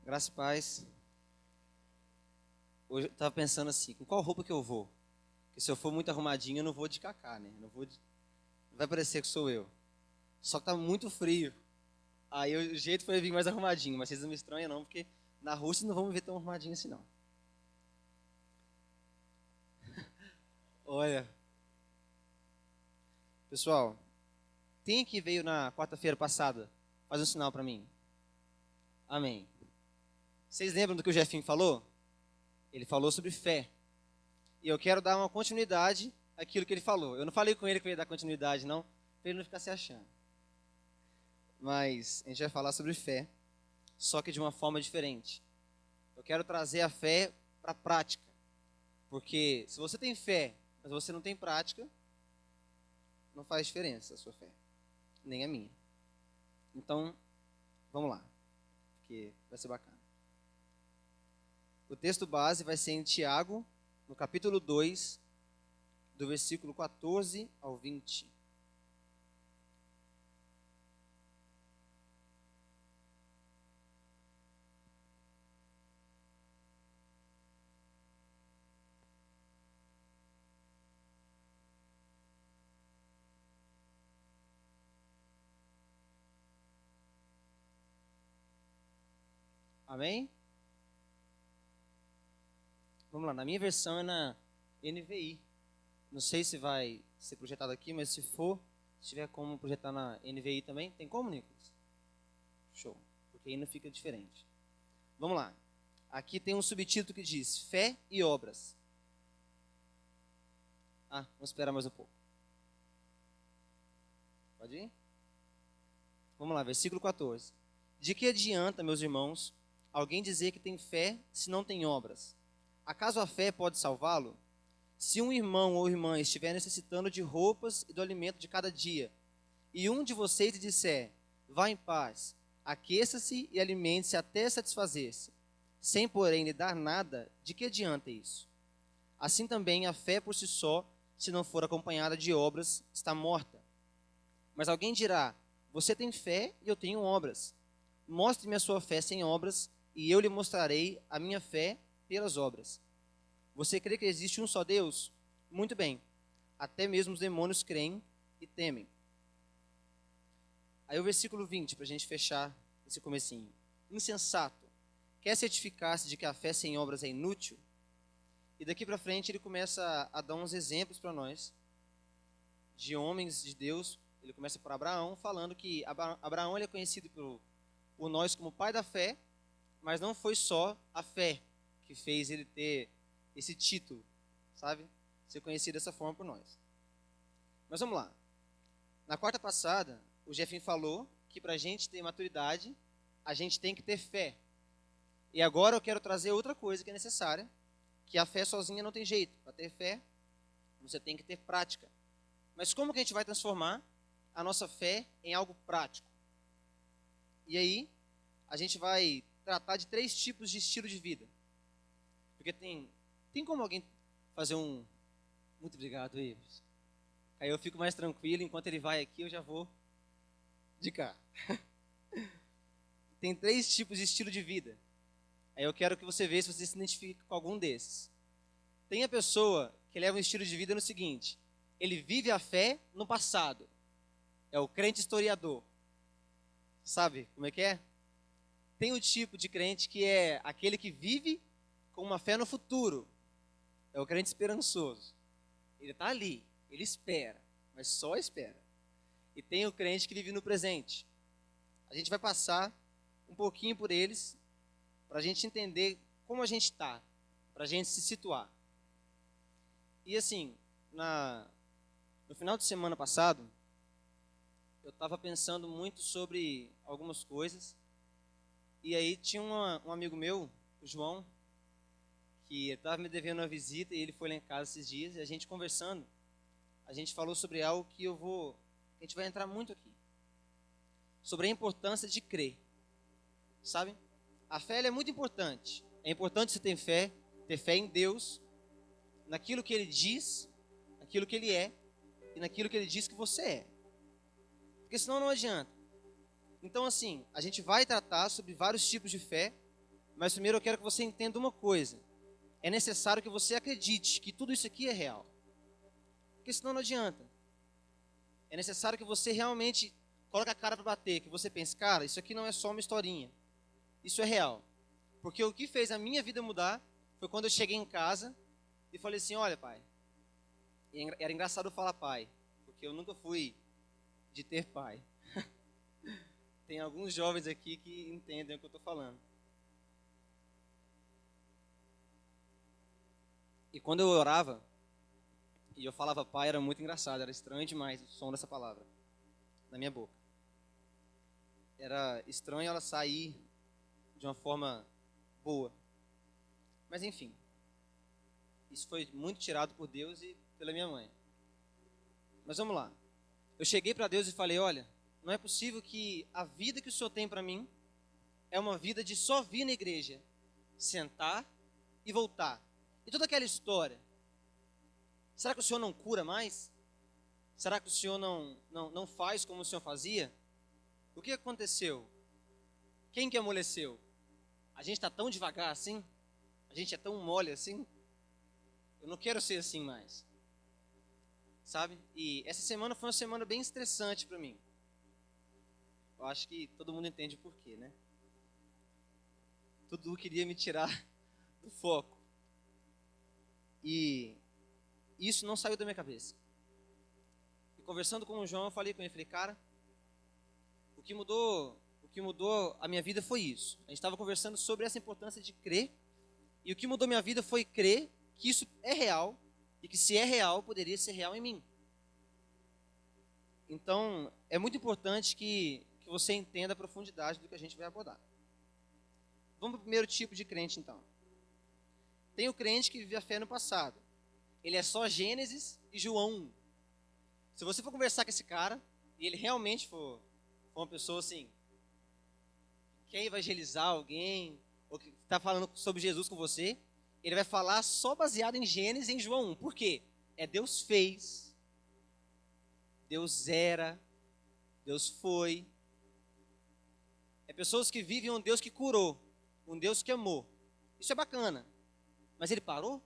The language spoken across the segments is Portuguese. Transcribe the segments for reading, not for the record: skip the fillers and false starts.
Graça e paz. Hoje eu tava pensando assim, com qual roupa que eu vou? Porque se eu for muito arrumadinho, eu não vou de cacá, né? Não vai parecer que sou eu. Só que tá muito frio. Aí o jeito foi vir mais arrumadinho, mas vocês não me estranham não, porque na Rússia não vão me ver tão arrumadinho assim não. Olha, pessoal, quem que veio na quarta-feira passada? Faz um sinal para mim. Amém. Vocês lembram do que o Jefinho falou? Ele falou sobre fé. E eu quero dar uma continuidade àquilo que ele falou. Eu não falei com ele que eu ia dar continuidade, não, para ele não ficar se achando. Mas a gente vai falar sobre fé, só que de uma forma diferente. Eu quero trazer a fé para a prática. Porque se você tem fé, mas você não tem prática, não faz diferença a sua fé, nem a minha. Então, vamos lá, porque vai ser bacana. O texto base vai ser em Tiago, no capítulo 2, do versículo 14 ao 20. Amém? Vamos lá, na minha versão é na NVI. Não sei se vai ser projetado aqui, mas se for, se tiver como projetar na NVI também, tem como, Nicolas? Show, porque aí não fica diferente. Vamos lá. Aqui tem um subtítulo que diz Fé e Obras. Vamos esperar mais um pouco. Pode ir? Vamos lá, versículo 14. De que adianta, meus irmãos, alguém dizer que tem fé se não tem obras? Acaso a fé pode salvá-lo? Se um irmão ou irmã estiver necessitando de roupas e do alimento de cada dia, e um de vocês lhe disser, vá em paz, aqueça-se e alimente-se até satisfazer-se, sem porém lhe dar nada, de que adianta isso? Assim também a fé por si só, se não for acompanhada de obras, está morta. Mas alguém dirá, você tem fé e eu tenho obras. Mostre-me a sua fé sem obras, e eu lhe mostrarei a minha fé pelas obras. Você crê que existe um só Deus? Muito bem. Até mesmo os demônios creem e temem. Aí o versículo 20, para a gente fechar esse comecinho. Insensato, quer certificar-se de que a fé sem obras é inútil? E daqui para frente ele começa a dar uns exemplos para nós, de homens de Deus. Ele começa por Abraão, falando que Abraão ele é conhecido por nós como pai da fé, mas não foi só a fé que fez ele ter esse título, sabe? Ser conhecido dessa forma por nós. Mas vamos lá. Na quarta passada, o Jefinho falou que para a gente ter maturidade, a gente tem que ter fé. E agora eu quero trazer outra coisa que é necessária, que a fé sozinha não tem jeito. Para ter fé, você tem que ter prática. Mas como que a gente vai transformar a nossa fé em algo prático? E aí, a gente vai tratar de 3 tipos de estilo de vida. Porque tem como alguém fazer um... Muito obrigado, Ives. Aí eu fico mais tranquilo, enquanto ele vai aqui, eu já vou de cá. Tem 3 tipos de estilo de vida. Aí eu quero que você veja se você se identifica com algum desses. Tem a pessoa que leva um estilo de vida no seguinte: ele vive a fé no passado. É o crente historiador. Sabe como é que é? Tem o tipo de crente que é aquele que vive com uma fé no futuro. É o crente esperançoso. Ele está ali, ele espera, mas só espera. E tem o crente que vive no presente. A gente vai passar um pouquinho por eles, para a gente entender como a gente está, para a gente se situar. E assim, no final de semana passado, eu estava pensando muito sobre algumas coisas. E aí tinha um amigo meu, o João, que estava me devendo uma visita e ele foi lá em casa esses dias. E a gente conversando, a gente falou sobre algo que a gente vai entrar muito aqui. Sobre a importância de crer, sabe? A fé ela é muito importante. É importante você ter fé em Deus, naquilo que Ele diz, naquilo que Ele é e naquilo que Ele diz que você é. Porque senão não adianta. Então assim, a gente vai tratar sobre vários tipos de fé, Mas primeiro eu quero que você entenda uma coisa. É necessário que você acredite que tudo isso aqui é real. Porque senão não adianta. É necessário que você realmente coloque a cara para bater, que você pense, cara, isso aqui não é só uma historinha. Isso é real. Porque o que fez a minha vida mudar foi quando eu cheguei em casa e falei assim, olha, pai. E era engraçado falar pai, porque eu nunca fui de ter pai. Tem alguns jovens aqui que entendem o que eu estou falando. E quando eu orava, e eu falava pai, era muito engraçado, era estranho demais o som dessa palavra na minha boca. Era estranho ela sair de uma forma boa. Mas enfim, isso foi muito tirado por Deus e pela minha mãe. Mas vamos lá. Eu cheguei para Deus e falei, olha, não é possível que a vida que o Senhor tem para mim é uma vida de só vir na igreja, sentar e voltar. E toda aquela história. Será que o Senhor não cura mais? Será que o Senhor não faz como o Senhor fazia? O que aconteceu? Quem que amoleceu? A gente está tão devagar assim? A gente é tão mole assim? Eu não quero ser assim mais. Sabe? E essa semana foi uma semana bem estressante para mim. Eu acho que todo mundo entende o porquê, né? Tudo queria me tirar do foco. E isso não saiu da minha cabeça. E conversando com o João, eu falei com ele, cara, o que mudou a minha vida foi isso. A gente estava conversando sobre essa importância de crer, e o que mudou minha vida foi crer que isso é real, e que se é real, poderia ser real em mim. Então, é muito importante que você entenda a profundidade do que a gente vai abordar. Vamos para o primeiro tipo de crente, então. Tem o crente que vive a fé no passado. Ele é só Gênesis e João 1. Se você for conversar com esse cara, e ele realmente for uma pessoa assim, quer evangelizar alguém, ou que está falando sobre Jesus com você, ele vai falar só baseado em Gênesis e em João 1. Por quê? É Deus fez, Deus era, Deus foi. É pessoas que vivem um Deus que curou, um Deus que amou. Isso é bacana. Mas ele parou?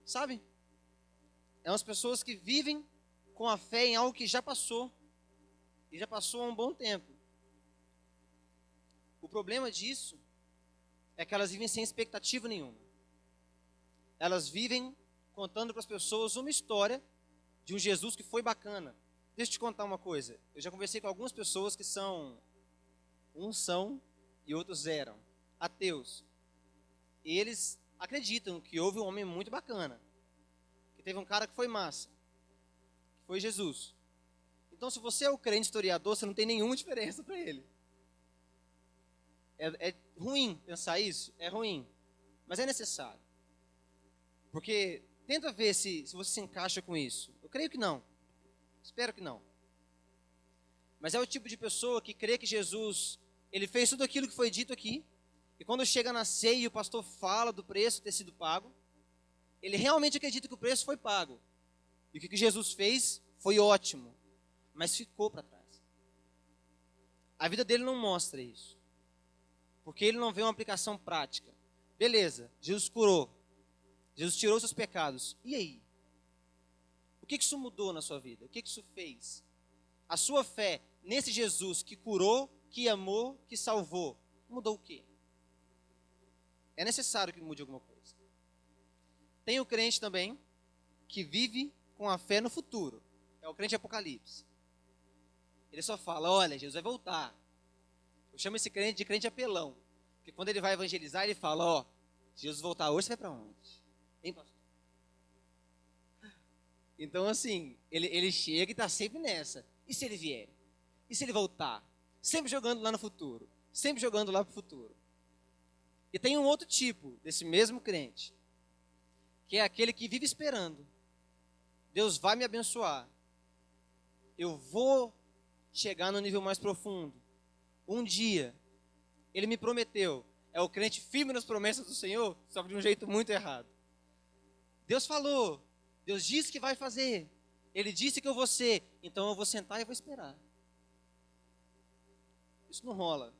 Sabe? É umas pessoas que vivem com a fé em algo que já passou. E já passou há um bom tempo. O problema disso é que elas vivem sem expectativa nenhuma. Elas vivem contando para as pessoas uma história de um Jesus que foi bacana. Deixa eu te contar uma coisa. Eu já conversei com algumas pessoas que uns são e outros eram ateus. E eles acreditam que houve um homem muito bacana. Que teve um cara que foi massa. Que foi Jesus. Então, se você é o crente historiador, você não tem nenhuma diferença para ele. É ruim pensar isso? É ruim. Mas é necessário. Porque tenta ver se você se encaixa com isso. Eu creio que não. Espero que não. Mas é o tipo de pessoa que crê que Jesus, ele fez tudo aquilo que foi dito aqui. E quando chega na ceia e o pastor fala do preço ter sido pago, ele realmente acredita que o preço foi pago. E o que Jesus fez foi ótimo. Mas ficou para trás. A vida dele não mostra isso. Porque ele não vê uma aplicação prática. Beleza, Jesus curou. Jesus tirou seus pecados. E aí? O que isso mudou na sua vida? O que isso fez? A sua fé nesse Jesus que curou, que amou, que salvou, mudou o quê? É necessário que mude alguma coisa. Tem o crente também que vive com a fé no futuro. É o crente Apocalipse. Ele só fala, olha, Jesus vai voltar. Eu chamo esse crente de crente apelão. Porque quando ele vai evangelizar, ele fala, ó, se Jesus voltar hoje, você vai para onde? Hein, pastor? Então, assim, ele chega e está sempre nessa. E se ele vier? E se ele voltar? Sempre jogando lá no futuro. Sempre jogando lá para o futuro. E tem um outro tipo desse mesmo crente, que é aquele que vive esperando. Deus vai me abençoar. Eu vou chegar no nível mais profundo. Um dia, ele me prometeu. É o crente firme nas promessas do Senhor, só que de um jeito muito errado. Deus falou. Deus disse que vai fazer. Ele disse que eu vou ser. Então eu vou sentar e vou esperar. Isso não rola.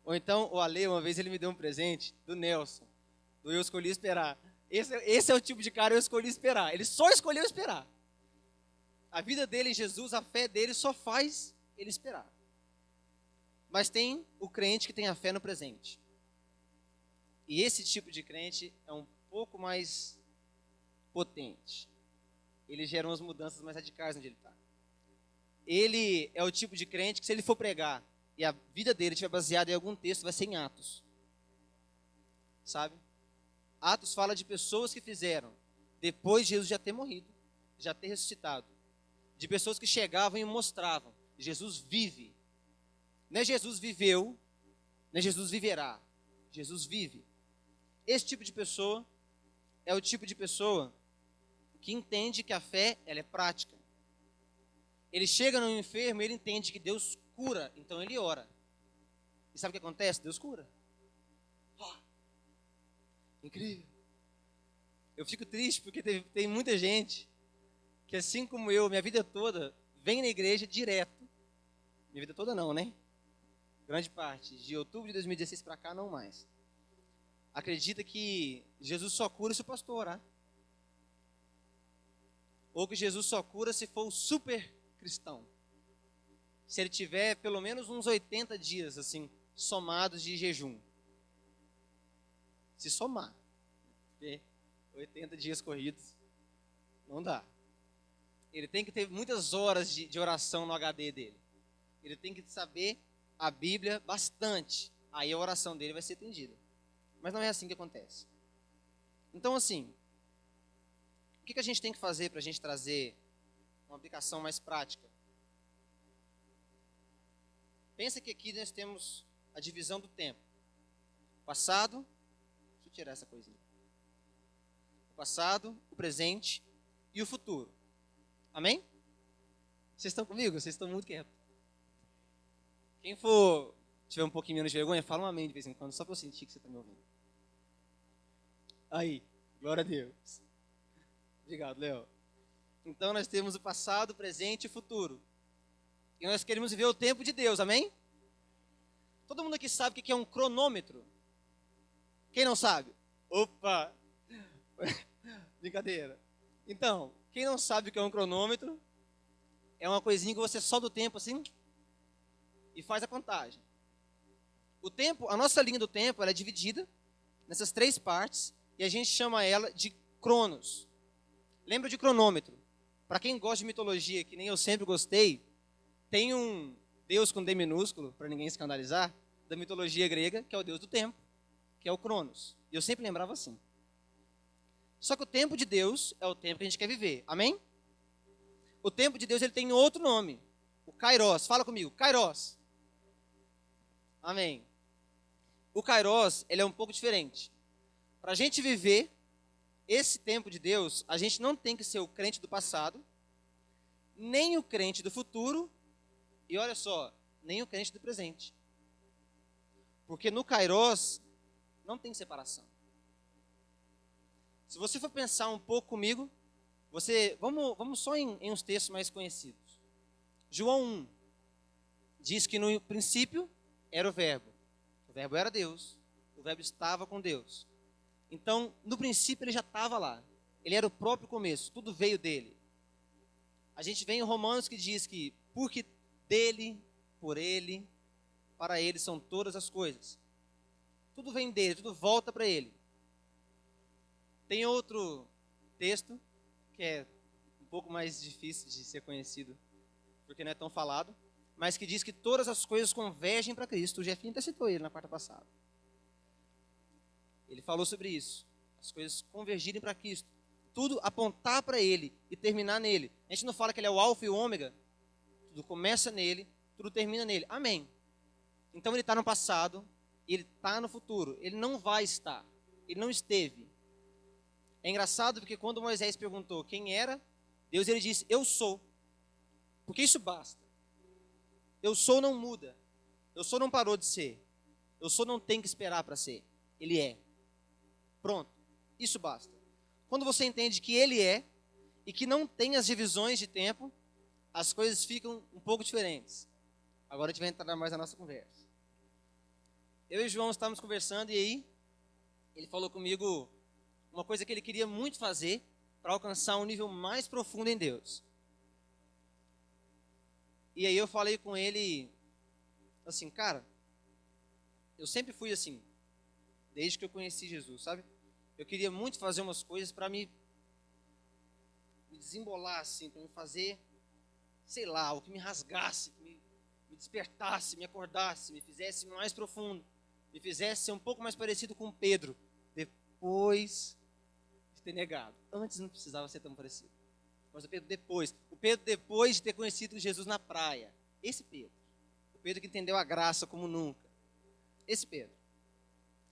Ou então, o Ale, uma vez ele me deu um presente do Nelson, do Eu Escolhi Esperar. Esse é o tipo de cara eu escolhi esperar. Ele só escolheu esperar. A vida dele em Jesus, a fé dele só faz ele esperar. Mas tem o crente que tem a fé no presente. E esse tipo de crente é um pouco mais potente. Ele gera umas mudanças mais radicais onde ele está. Ele é o tipo de crente que, se ele for pregar e a vida dele estiver baseada em algum texto, vai ser em Atos. Sabe? Atos fala de pessoas que fizeram depois de Jesus já ter morrido, já ter ressuscitado. De pessoas que chegavam e mostravam: Jesus vive. Não é Jesus viveu, não é Jesus viverá. Jesus vive. Esse tipo de pessoa é o tipo de pessoa que entende que a fé, ela é prática. Ele chega no enfermo e ele entende que Deus cura, então ele ora. E sabe o que acontece? Deus cura. Oh, incrível. Eu fico triste porque tem muita gente que, assim como eu, minha vida toda, vem na igreja direto. Minha vida toda não, né? Grande parte. De outubro de 2016 para cá, não mais. Acredita que Jesus só cura se o pastor orar. Ou que Jesus só cura se for o super cristão. Se ele tiver pelo menos uns 80 dias, assim, somados de jejum. Se somar. Porque 80 dias corridos, não dá. Ele tem que ter muitas horas de oração no HD dele. Ele tem que saber a Bíblia bastante. Aí a oração dele vai ser atendida. Mas não é assim que acontece. Então, assim, o que a gente tem que fazer para a gente trazer uma aplicação mais prática? Pensa que aqui nós temos a divisão do tempo. O passado, deixa eu tirar essa coisinha. O passado, o presente e o futuro. Amém? Vocês estão comigo? Vocês estão muito quietos. Quem for tiver um pouquinho menos de vergonha, fala um amém de vez em quando, só para eu sentir que você está me ouvindo. Aí, glória a Deus. Obrigado, Léo. Então nós temos o passado, o presente e o futuro. E nós queremos viver o tempo de Deus, amém? Todo mundo aqui sabe o que é um cronômetro? Quem não sabe? Opa! Brincadeira. Então, quem não sabe o que é um cronômetro, é uma coisinha que você solta o tempo assim e faz a contagem. O tempo, a nossa linha do tempo, ela é dividida nessas 3 partes e a gente chama ela de cronos. Lembra de cronômetro? Para quem gosta de mitologia, que nem eu sempre gostei, tem um Deus com D minúsculo, para ninguém escandalizar, da mitologia grega, que é o Deus do tempo, que é o Cronos. E eu sempre lembrava assim. Só que o tempo de Deus é o tempo que a gente quer viver. Amém? O tempo de Deus, ele tem outro nome. O Kairos. Fala comigo. Kairos. Amém. O Kairos, ele é um pouco diferente. Para a gente viver esse tempo de Deus, a gente não tem que ser o crente do passado, nem o crente do futuro, e olha só, nem o crente do presente. Porque no Kairos não tem separação. Se você for pensar um pouco comigo, vamos só em uns textos mais conhecidos. João 1 diz que no princípio era o verbo era Deus, o verbo estava com Deus. Então, no princípio ele já estava lá, ele era o próprio começo, tudo veio dele. A gente vem em Romanos que diz que porque dele, por ele, para ele são todas as coisas. Tudo vem dele, tudo volta para ele. Tem outro texto que é um pouco mais difícil de ser conhecido, porque não é tão falado, mas que diz que todas as coisas convergem para Cristo. O Jefinho até citou ele na quarta passada. Ele falou sobre isso. As coisas convergirem para Cristo. Tudo apontar para Ele e terminar nele. A gente não fala que Ele é o alfa e o ômega. Tudo começa nele, tudo termina nele. Amém. Então Ele está no passado, Ele está no futuro. Ele não vai estar. Ele não esteve. É engraçado porque quando Moisés perguntou quem era, Deus ele disse, eu sou. Porque isso basta. Eu sou não muda. Eu sou não parou de ser. Eu sou não tem que esperar para ser. Ele é. Pronto. Isso basta. Quando você entende que ele é e que não tem as divisões de tempo, as coisas ficam um pouco diferentes. Agora a gente vai entrar mais na nossa conversa. eu e o João estávamos conversando e aí ele falou comigo uma coisa que ele queria muito fazer para alcançar um nível mais profundo em Deus. E aí eu falei com ele assim, cara, eu sempre fui assim, desde que eu conheci Jesus, sabe? Eu queria muito fazer umas coisas para me desembolar assim, para me fazer, sei lá, o que me rasgasse, que me despertasse, me acordasse, me fizesse mais profundo, me fizesse ser um pouco mais parecido com Pedro, depois de ter negado. Antes não precisava ser tão parecido. Mas o Pedro depois de ter conhecido Jesus na praia. Esse Pedro. O Pedro que entendeu a graça como nunca. Esse Pedro.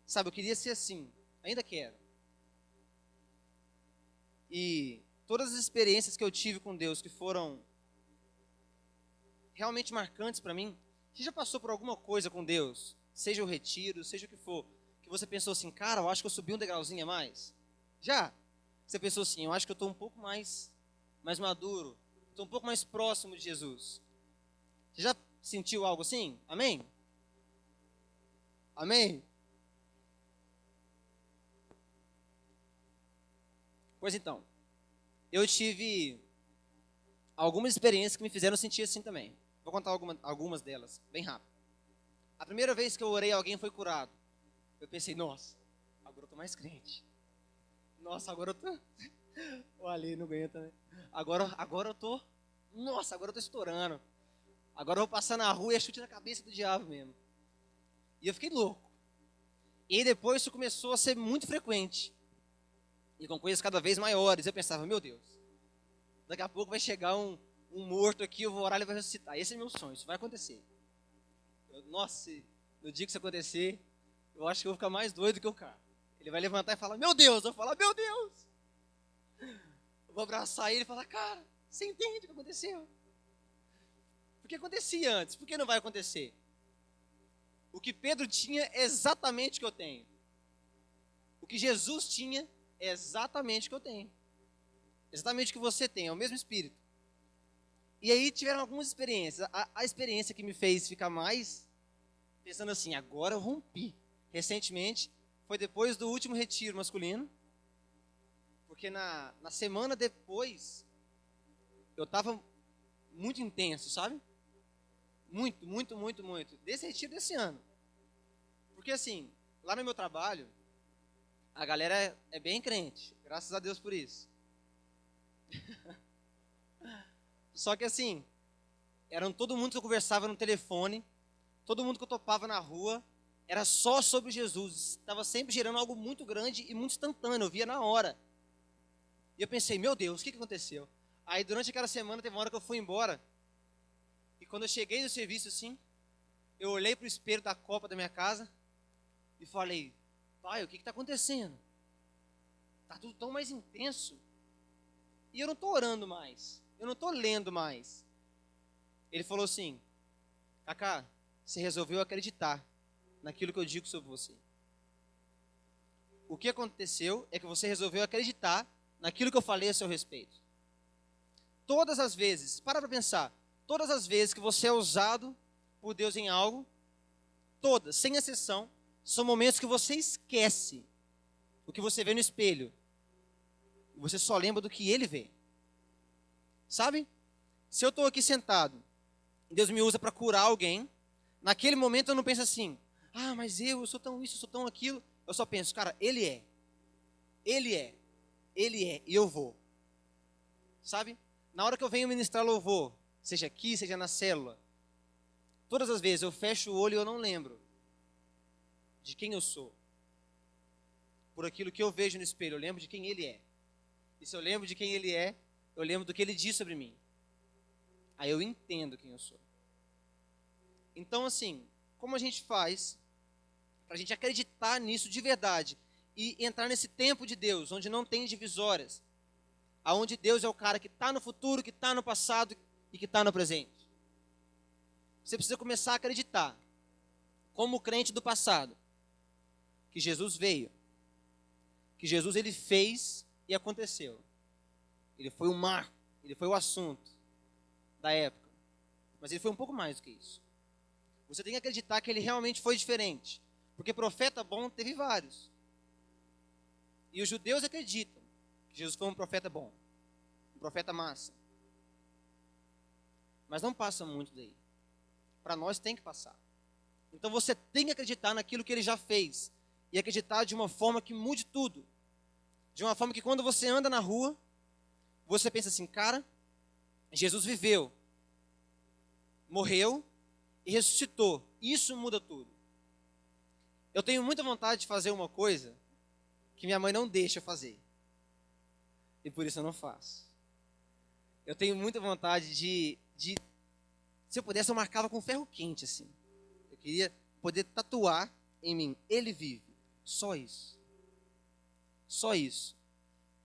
Sabe, eu queria ser assim. Ainda quero. E todas as experiências que eu tive com Deus que foram realmente marcantes para mim. Você já passou por alguma coisa com Deus? Seja o retiro, seja o que for. Que você pensou assim, cara, eu acho que eu subi um degrauzinho a mais. Já? Você pensou assim, eu acho que eu estou um pouco mais maduro. Estou um pouco mais próximo de Jesus. Você já sentiu algo assim? Amém? Amém? Pois então, eu tive algumas experiências que me fizeram sentir assim também. Vou contar algumas delas, bem rápido. A primeira vez que eu orei, alguém foi curado. Eu pensei, nossa, agora eu estou mais crente. Nossa, agora eu tô... O Ali não aguenta, né? Agora eu tô... Nossa, agora eu tô estourando. Agora eu vou passar na rua e é chute na cabeça do diabo mesmo. E eu fiquei louco. E aí depois isso começou a ser muito frequente. E com coisas cada vez maiores. Eu pensava, meu Deus, daqui a pouco vai chegar um morto aqui, eu vou orar e ele vai ressuscitar. Esse é meu sonho, isso vai acontecer. Nossa, no dia que isso acontecer, eu acho que eu vou ficar mais doido que o cara. Ele vai levantar e falar, meu Deus. Eu vou falar, meu Deus. Eu vou abraçar ele e falar, cara, você entende o que aconteceu? Porque acontecia antes, por que não vai acontecer? O que Pedro tinha é exatamente o que eu tenho. O que Jesus tinha é exatamente o que eu tenho. Exatamente o que você tem, é o mesmo Espírito. E aí tiveram algumas experiências. A experiência que me fez ficar mais pensando assim, agora eu rompi. Recentemente, foi depois do último retiro masculino. Porque na semana depois, eu estava muito intenso, sabe? Muito, muito, muito, muito. Desse retiro desse ano. Porque assim, lá no meu trabalho, a galera é bem crente. Graças a Deus por isso. Só que assim, eram todo mundo que eu conversava no telefone, todo mundo que eu topava na rua, era só sobre Jesus. Estava sempre gerando algo muito grande e muito instantâneo, eu via na hora. E eu pensei, meu Deus, o que aconteceu? Aí durante aquela semana teve uma hora que eu fui embora, e quando eu cheguei no serviço assim, eu olhei para o espelho da copa da minha casa, e falei, pai, o que está acontecendo? Está tudo tão mais intenso. E eu não estou orando mais. Eu não estou lendo mais. Ele falou assim, Cacá, você resolveu acreditar naquilo que eu digo sobre você. O que aconteceu é que você resolveu acreditar naquilo que eu falei a seu respeito. Todas as vezes, para pensar, todas as vezes que você é usado por Deus em algo, todas, sem exceção, são momentos que você esquece o que você vê no espelho. E você só lembra do que ele vê. Sabe? Se eu estou aqui sentado, Deus me usa para curar alguém, naquele momento eu não penso assim, mas eu sou tão isso, eu sou tão aquilo. Eu só penso, cara, ele é, e eu vou. Sabe? Na hora que eu venho ministrar louvor, seja aqui, seja na célula, todas as vezes eu fecho o olho e eu não lembro de quem eu sou. Por aquilo que eu vejo no espelho, eu lembro de quem ele é. E se eu lembro de quem ele é, eu lembro do que ele diz sobre mim. Aí eu entendo quem eu sou. Então, assim, como a gente faz para a gente acreditar nisso de verdade e entrar nesse tempo de Deus, onde não tem divisórias, aonde Deus é o cara que está no futuro, que está no passado e que está no presente? Você precisa começar a acreditar, como crente do passado, que Jesus veio, que Jesus ele fez e aconteceu. Ele foi o marco, ele foi o assunto da época, mas ele foi um pouco mais do que isso. Você tem que acreditar que ele realmente foi diferente. Porque profeta bom teve vários. E os judeus acreditam que Jesus foi um profeta bom, um profeta massa. Mas não passa muito daí. Para nós tem que passar. Então você tem que acreditar naquilo que ele já fez. E acreditar de uma forma que mude tudo. De uma forma que quando você anda na rua, você pensa assim, cara, Jesus viveu, morreu e ressuscitou. Isso muda tudo. Eu tenho muita vontade de fazer uma coisa que minha mãe não deixa eu fazer. E por isso eu não faço. Eu tenho muita vontade de se eu pudesse, eu marcava com ferro quente, assim. Eu queria poder tatuar em mim, ele vive. Só isso. Só isso.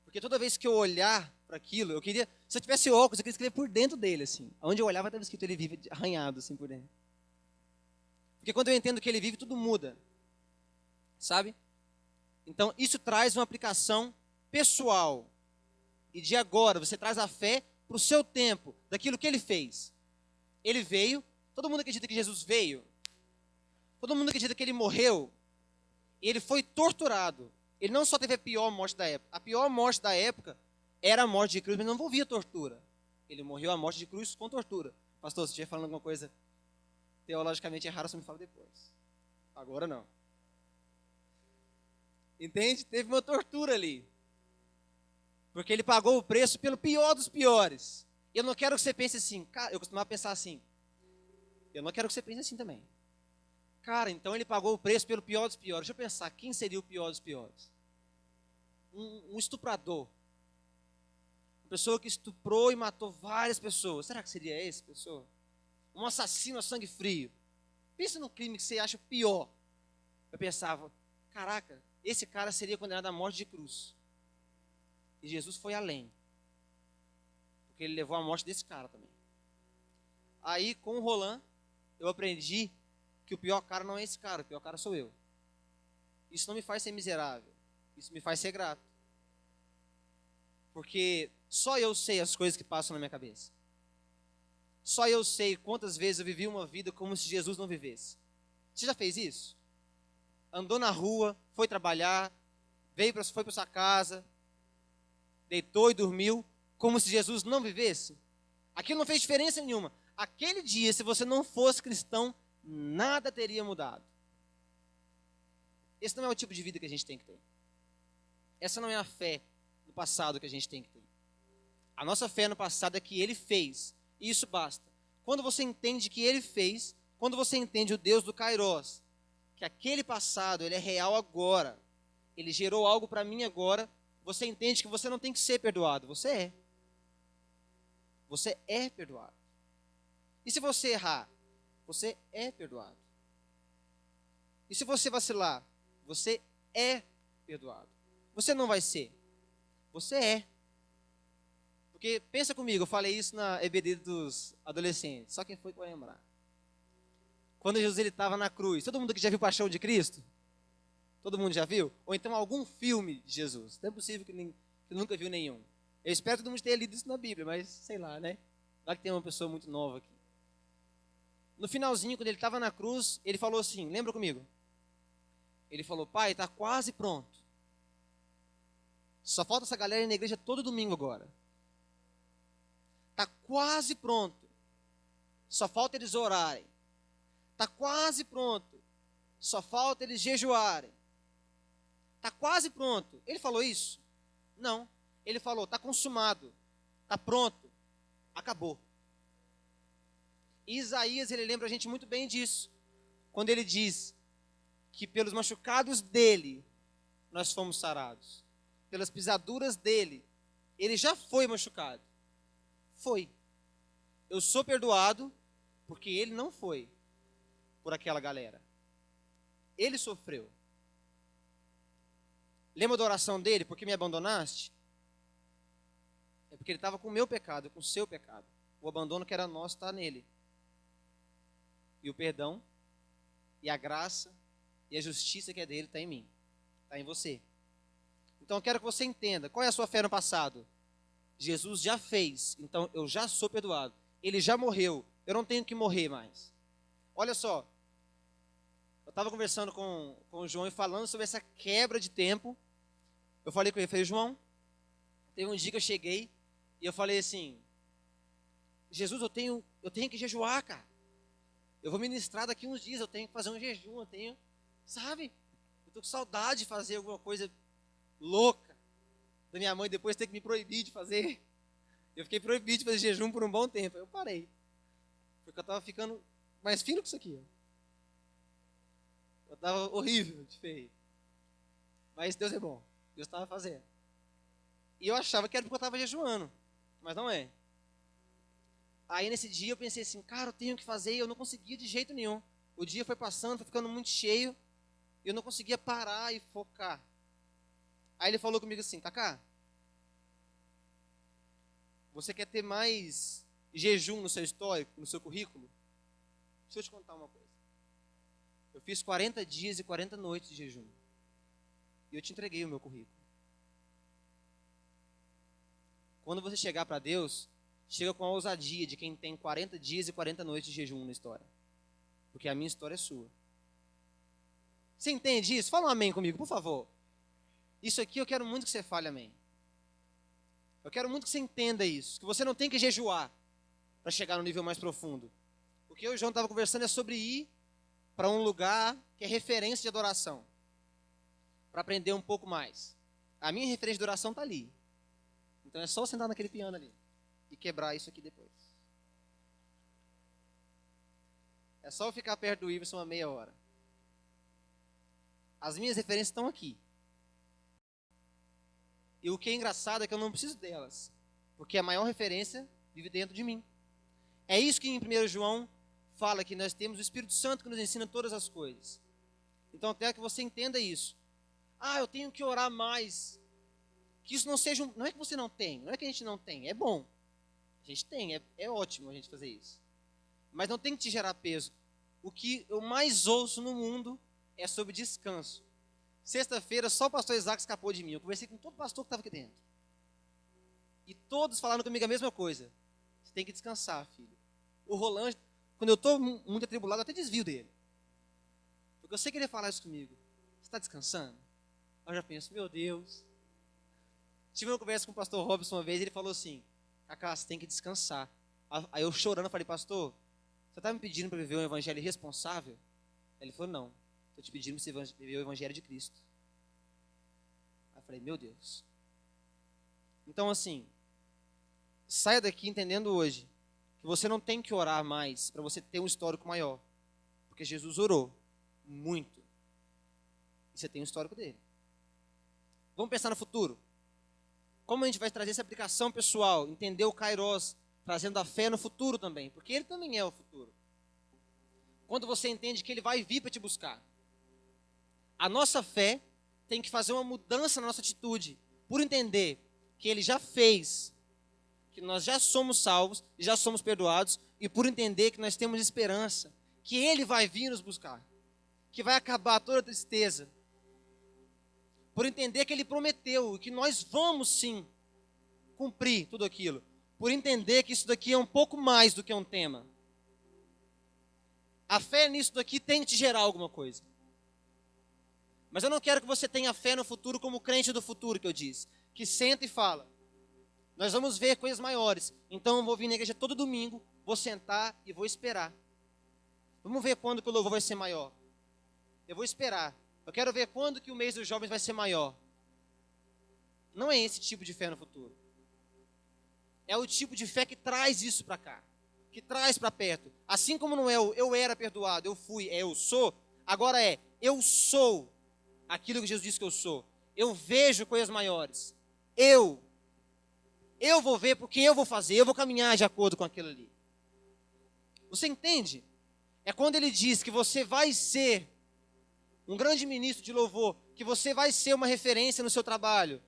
Porque toda vez que eu olhar para aquilo, eu queria, se eu tivesse óculos, eu queria escrever por dentro dele, assim. Onde eu olhava, estava escrito, ele vive, arranhado, assim, por dentro. Porque quando eu entendo que ele vive, tudo muda. Sabe? Então, isso traz uma aplicação pessoal. E de agora, você traz a fé para o seu tempo, daquilo que ele fez. Ele veio, todo mundo acredita que Jesus veio. Todo mundo acredita que ele morreu. E ele foi torturado. Ele não só teve a pior morte da época. A pior morte da época era a morte de cruz, mas não envolvia tortura. Ele morreu a morte de cruz com tortura. Pastor, se estiver falando alguma coisa teologicamente errada, você me fala depois. Agora não. Entende? Teve uma tortura ali. Porque ele pagou o preço pelo pior dos piores. Eu não quero que você pense assim. Cara, eu costumava pensar assim. Eu não quero que você pense assim também. Cara, então ele pagou o preço pelo pior dos piores. Deixa eu pensar, quem seria o pior dos piores? Um estuprador. Uma pessoa que estuprou e matou várias pessoas. Será que seria essa pessoa? Um assassino a sangue frio. Pensa no crime que você acha pior. Eu pensava, caraca, esse cara seria condenado à morte de cruz. E Jesus foi além. Porque ele levou a morte desse cara também. Aí, com o Roland, eu aprendi que o pior cara não é esse cara, o pior cara sou eu. Isso não me faz ser miserável. Isso me faz ser grato. Porque só eu sei as coisas que passam na minha cabeça. Só eu sei quantas vezes eu vivi uma vida como se Jesus não vivesse. Você já fez isso? Andou na rua, foi trabalhar, foi para sua casa, deitou e dormiu, como se Jesus não vivesse? Aquilo não fez diferença nenhuma. Aquele dia, se você não fosse cristão, nada teria mudado. Esse não é o tipo de vida que a gente tem que ter. Essa não é a fé no passado que a gente tem que ter. A nossa fé no passado é que ele fez, e isso basta. Quando você entende que ele fez, quando você entende o Deus do Kairos, que aquele passado, ele é real agora, ele gerou algo para mim agora, você entende que você não tem que ser perdoado, você é. Você é perdoado. E se você errar, você é perdoado. E se você vacilar, você é perdoado. Você não vai ser, você é. Porque pensa comigo, eu falei isso na EBD dos adolescentes, só quem foi que vai lembrar. Quando Jesus estava na cruz, todo mundo que já viu Paixão de Cristo? Todo mundo já viu? Ou então algum filme de Jesus? Não é possível que nunca viu nenhum. Eu espero que todo mundo tenha lido isso na Bíblia, mas sei lá, né? Vai que tem uma pessoa muito nova aqui. No finalzinho, quando ele estava na cruz, ele falou assim, lembra comigo? Ele falou, pai, está quase pronto. Só falta essa galera ir na igreja todo domingo agora. Está quase pronto. Só falta eles orarem. Está quase pronto. Só falta eles jejuarem. Está quase pronto. Ele falou isso? Não. Ele falou, está consumado. Está pronto. Acabou. E Isaías, ele lembra a gente muito bem disso. Quando ele diz que pelos machucados dele, nós fomos sarados. Pelas pisaduras dele, ele já foi machucado. Foi. Eu sou perdoado porque ele não foi por aquela galera. Ele sofreu. Lembra da oração dele? Por que me abandonaste? É porque ele estava com o meu pecado, com o seu pecado. O abandono que era nosso está nele. E o perdão, e a graça, e a justiça que é dele está em mim. Está em você. Então eu quero que você entenda. Qual é a sua fé no passado? Jesus já fez, então eu já sou perdoado. Ele já morreu, eu não tenho que morrer mais. Olha só, Eu estava conversando com o João e falando sobre essa quebra de tempo. Eu falei com ele, falei, João, teve um dia que eu cheguei e eu falei assim, Jesus, eu tenho que jejuar, cara. Eu vou ministrar daqui uns dias, eu tenho que fazer um jejum, sabe? Eu tô com saudade de fazer alguma coisa louca da minha mãe, depois ter que me proibir de fazer. Eu fiquei proibido de fazer jejum por um bom tempo, aí eu parei. Porque eu estava ficando mais fino que isso aqui. Eu estava horrível de feio. Mas Deus é bom, Deus estava fazendo. E eu achava que era porque eu estava jejuando, mas não é. Aí nesse dia eu pensei assim, cara, eu tenho que fazer, e eu não conseguia de jeito nenhum. O dia foi passando, foi ficando muito cheio, e eu não conseguia parar e focar. Aí ele falou comigo assim, Kaká, você quer ter mais jejum no seu histórico, no seu currículo? Deixa eu te contar uma coisa. Eu fiz 40 dias e 40 noites de jejum. E eu te entreguei o meu currículo. Quando você chegar para Deus, chega com a ousadia de quem tem 40 dias e 40 noites de jejum na história. Porque a minha história é sua. Você entende isso? Fala um amém comigo, por favor. Isso aqui eu quero muito que você fale amém. Eu quero muito que você entenda isso. Que você não tem que jejuar para chegar no nível mais profundo. O que eu e o João estava conversando é sobre ir para um lugar que é referência de adoração. Para aprender um pouco mais. A minha referência de adoração está ali. Então é só sentar naquele piano ali. E quebrar isso aqui depois. É só eu ficar perto do Iverson uma meia hora. As minhas referências estão aqui. E o que é engraçado é que eu não preciso delas. Porque a maior referência vive dentro de mim. É isso que em 1 João fala, que nós temos o Espírito Santo que nos ensina todas as coisas. Então eu quero que você entenda isso. Eu tenho que orar mais. Que isso não seja não é que você não tem, não é que a gente não tem, é bom. A gente tem, é ótimo a gente fazer isso. Mas não tem que te gerar peso. O que eu mais ouço no mundo é sobre descanso. Sexta-feira, só o pastor Isaac escapou de mim. Eu conversei com todo pastor que estava aqui dentro. E todos falaram comigo a mesma coisa. Você tem que descansar, filho. O Roland, quando eu estou muito atribulado, eu até desvio dele. Porque eu sei que ele ia falar isso comigo. Você está descansando? Eu já penso, meu Deus. Tive uma conversa com o pastor Robson uma vez, e ele falou assim, Kaká, você tem que descansar. Aí eu chorando, falei, pastor, você está me pedindo para viver um evangelho irresponsável? Ele falou, não. Estou te pedindo para você viver o evangelho de Cristo. Aí eu falei, meu Deus. Então assim, saia daqui entendendo hoje que você não tem que orar mais para você ter um histórico maior. Porque Jesus orou muito. E você tem um histórico dele. Vamos pensar no futuro. Como a gente vai trazer essa aplicação pessoal, entender o Kairos, trazendo a fé no futuro também, porque ele também é o futuro. Quando você entende que ele vai vir para te buscar. A nossa fé tem que fazer uma mudança na nossa atitude, por entender que ele já fez, que nós já somos salvos, já somos perdoados, e por entender que nós temos esperança, que ele vai vir nos buscar, que vai acabar toda a tristeza, por entender que ele prometeu, e que nós vamos sim cumprir tudo aquilo, por entender que isso daqui é um pouco mais do que um tema. A fé nisso daqui tem que te gerar alguma coisa. Mas eu não quero que você tenha fé no futuro como crente do futuro que eu disse. Que senta e fala. Nós vamos ver coisas maiores. Então eu vou vir na igreja todo domingo, vou sentar e vou esperar. Vamos ver quando que o louvor vai ser maior. Eu vou esperar. Eu quero ver quando que o mês dos jovens vai ser maior. Não é esse tipo de fé no futuro. É o tipo de fé que traz isso para cá. Que traz para perto. Assim como não é o eu era perdoado, eu fui, eu sou. Agora é eu sou aquilo que Jesus disse que eu sou. Eu vejo coisas maiores. Eu vou ver porque eu vou fazer. Eu vou caminhar de acordo com aquilo ali. Você entende? É quando ele diz que você vai ser um grande ministro de louvor, que você vai ser uma referência no seu trabalho,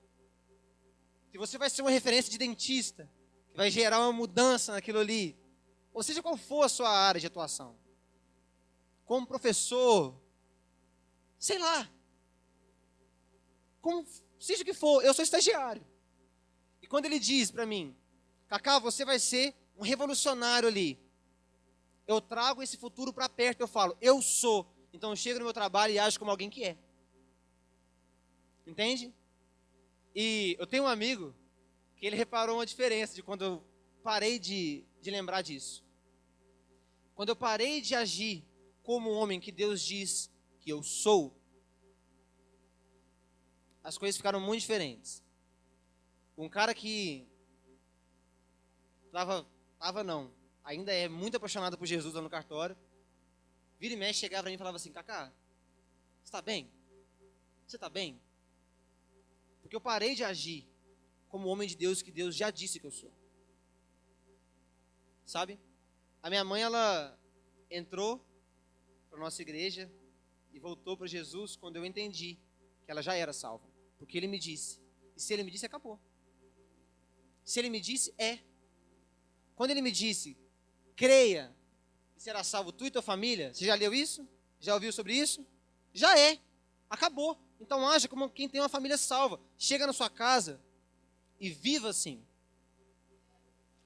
que você vai ser uma referência de dentista, que vai gerar uma mudança naquilo ali, ou seja qual for a sua área de atuação, como professor, sei lá, como seja o que for, eu sou estagiário, e quando ele diz para mim, Kaká, você vai ser um revolucionário ali, eu trago esse futuro para perto, eu falo, eu sou, então eu chego no meu trabalho e ajo como alguém que é. Entende? E eu tenho um amigo que ele reparou uma diferença de quando eu parei de lembrar disso. Quando eu parei de agir como o homem que Deus diz que eu sou, as coisas ficaram muito diferentes. Um cara que ainda é muito apaixonado por Jesus lá no cartório, vira e mexe, chegava pra mim e falava assim: Cacá, você está bem? Você está bem? Porque eu parei de agir como homem de Deus que Deus já disse que eu sou. Sabe? A minha mãe, ela entrou para nossa igreja e voltou para Jesus quando eu entendi que ela já era salva. Porque ele me disse. E se ele me disse, acabou. Se ele me disse, é. Quando ele me disse, creia e será salvo tu e tua família, você já leu isso? Já ouviu sobre isso? Já é. Acabou. Então haja como quem tem uma família salva. Chega na sua casa e viva assim.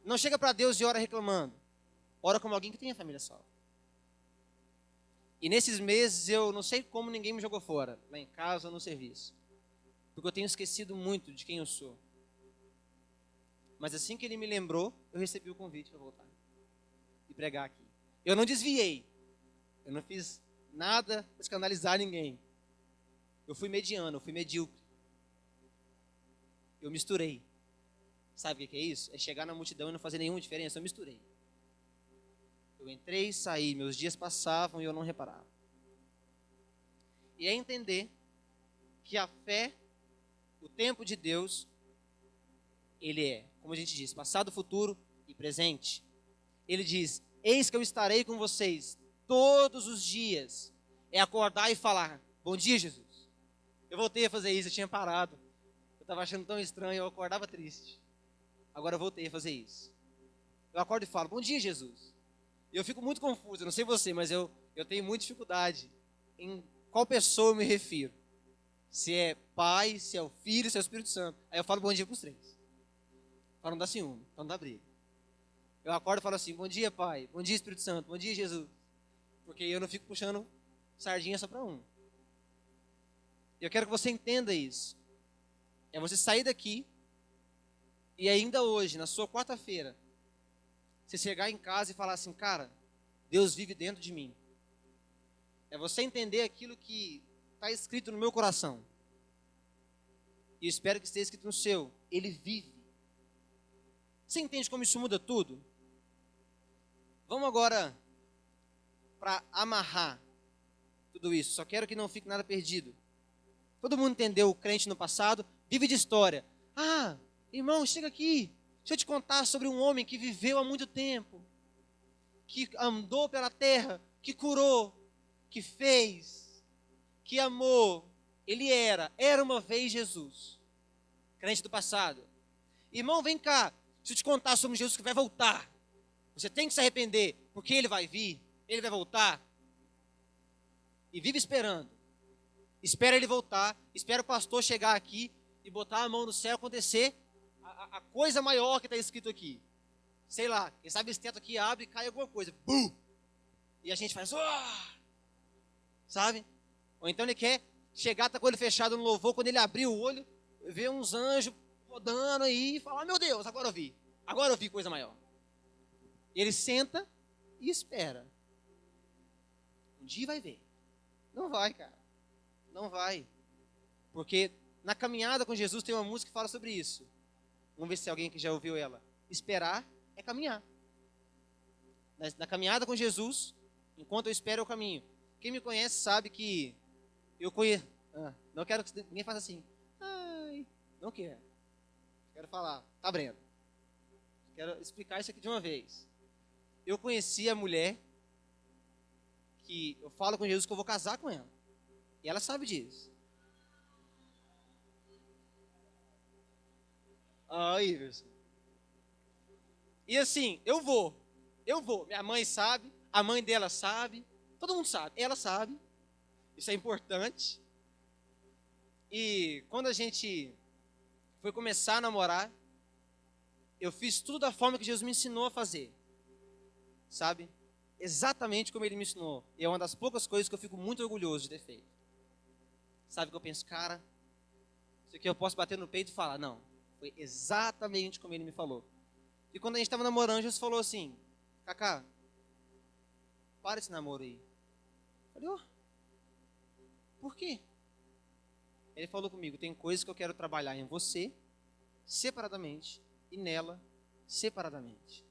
Não chega para Deus e ora reclamando. Ora como alguém que tem a família salva. E nesses meses eu não sei como ninguém me jogou fora, lá em casa ou no serviço. Porque eu tenho esquecido muito de quem eu sou. Mas assim que ele me lembrou, eu recebi o convite para voltar e pregar aqui. Eu não desviei. Eu não fiz nada para escandalizar ninguém. Eu fui mediano, eu fui medíocre. Eu misturei. Sabe o que é isso? É chegar na multidão e não fazer nenhuma diferença. Eu misturei. Eu entrei e saí, meus dias passavam e eu não reparava. E é entender que a fé, o tempo de Deus, ele é, como a gente diz, passado, futuro e presente. Ele diz: eis que eu estarei com vocês todos os dias. É acordar e falar: bom dia, Jesus. Eu voltei a fazer isso, eu tinha parado. Eu estava achando tão estranho, eu acordava triste. Agora eu voltei a fazer isso. Eu acordo e falo: bom dia, Jesus. E eu fico muito confuso, eu não sei você, mas eu tenho muita dificuldade em qual pessoa eu me refiro. Se é Pai, se é o Filho, se é o Espírito Santo. Aí eu falo bom dia para os três. Para não dar ciúme, para não dar briga. Eu acordo e falo assim: bom dia, Pai, bom dia, Espírito Santo, bom dia, Jesus. Porque eu não fico puxando sardinha só para um. Eu quero que você entenda isso. É você sair daqui e ainda hoje, na sua quarta-feira, você chegar em casa e falar assim: cara, Deus vive dentro de mim. É você entender aquilo que está escrito no meu coração. E eu espero que esteja escrito no seu. Ele vive. Você entende como isso muda tudo? Vamos agora para amarrar tudo isso. Só quero que não fique nada perdido. Todo mundo entendeu o crente no passado, vive de história. Ah, irmão, chega aqui. Deixa eu te contar sobre um homem que viveu há muito tempo, que andou pela terra, que curou, que fez, que amou. Ele era uma vez Jesus, crente do passado. Irmão, vem cá, deixa eu te contar sobre Jesus que vai voltar. Você tem que se arrepender, porque ele vai vir, ele vai voltar. E vive esperando. Espera ele voltar, espera o pastor chegar aqui e botar a mão no céu, acontecer a coisa maior que está escrito aqui. Sei lá, quem sabe esse teto aqui abre e cai alguma coisa. Bum! E a gente faz, sabe? Ou então ele quer chegar, tá com o olho fechado no louvor, quando ele abrir o olho, vê uns anjos rodando aí e fala: meu Deus, agora eu vi coisa maior. Ele senta e espera. Um dia vai ver. Não vai, cara. Não vai. Porque na caminhada com Jesus tem uma música que fala sobre isso. Vamos ver se alguém que já ouviu ela. Esperar é caminhar. Na caminhada com Jesus, enquanto eu espero eu caminho. Quem me conhece sabe que eu conheço. Não quero que ninguém faça assim. Ai, não quero. Quero falar. Tá, Breno? Quero explicar isso aqui de uma vez. Eu conheci a mulher que eu falo com Jesus que eu vou casar com ela. E ela sabe disso. Iverson. E assim, eu vou. Minha mãe sabe, a mãe dela sabe, todo mundo sabe, ela sabe. Isso é importante. E quando a gente foi começar a namorar, eu fiz tudo da forma que Jesus me ensinou a fazer. Sabe? exatamente como ele me ensinou. E é uma das poucas coisas que eu fico muito orgulhoso de ter feito. Sabe que eu penso, cara, isso aqui eu posso bater no peito e falar, não, foi exatamente como ele me falou. E quando a gente estava namorando, Jesus falou assim, Cacá, para esse namoro aí. Eu falei, ó, por quê? Ele falou comigo, tem coisas que eu quero trabalhar em você, separadamente, e nela, separadamente.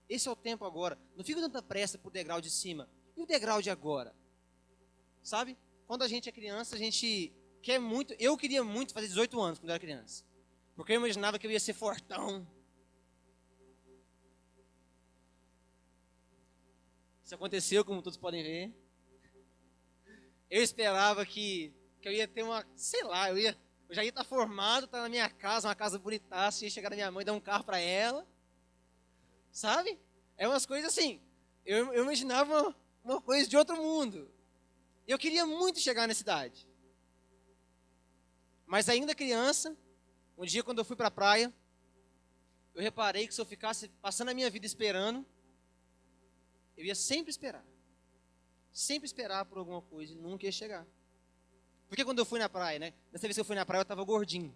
Esse é o tempo agora. Não fica tanta pressa pro degrau de cima. E o degrau de agora? Sabe? Quando a gente é criança, a gente quer muito. Eu queria muito fazer 18 anos quando eu era criança. Porque eu imaginava que eu ia ser fortão. Isso aconteceu, como todos podem ver. Eu esperava que eu ia ter uma. Sei lá, eu já ia estar formado, estar na minha casa, uma casa bonitaça, ia chegar na minha mãe, dar um carro para ela. Sabe? É umas coisas assim. Eu imaginava uma coisa de outro mundo. Eu queria muito chegar nessa idade. Mas ainda criança, um dia quando eu fui para a praia, eu reparei que se eu ficasse passando a minha vida esperando, eu ia sempre esperar. Sempre esperar por alguma coisa e nunca ia chegar. Porque quando eu fui na praia, né? Dessa vez que eu fui na praia, eu estava gordinho.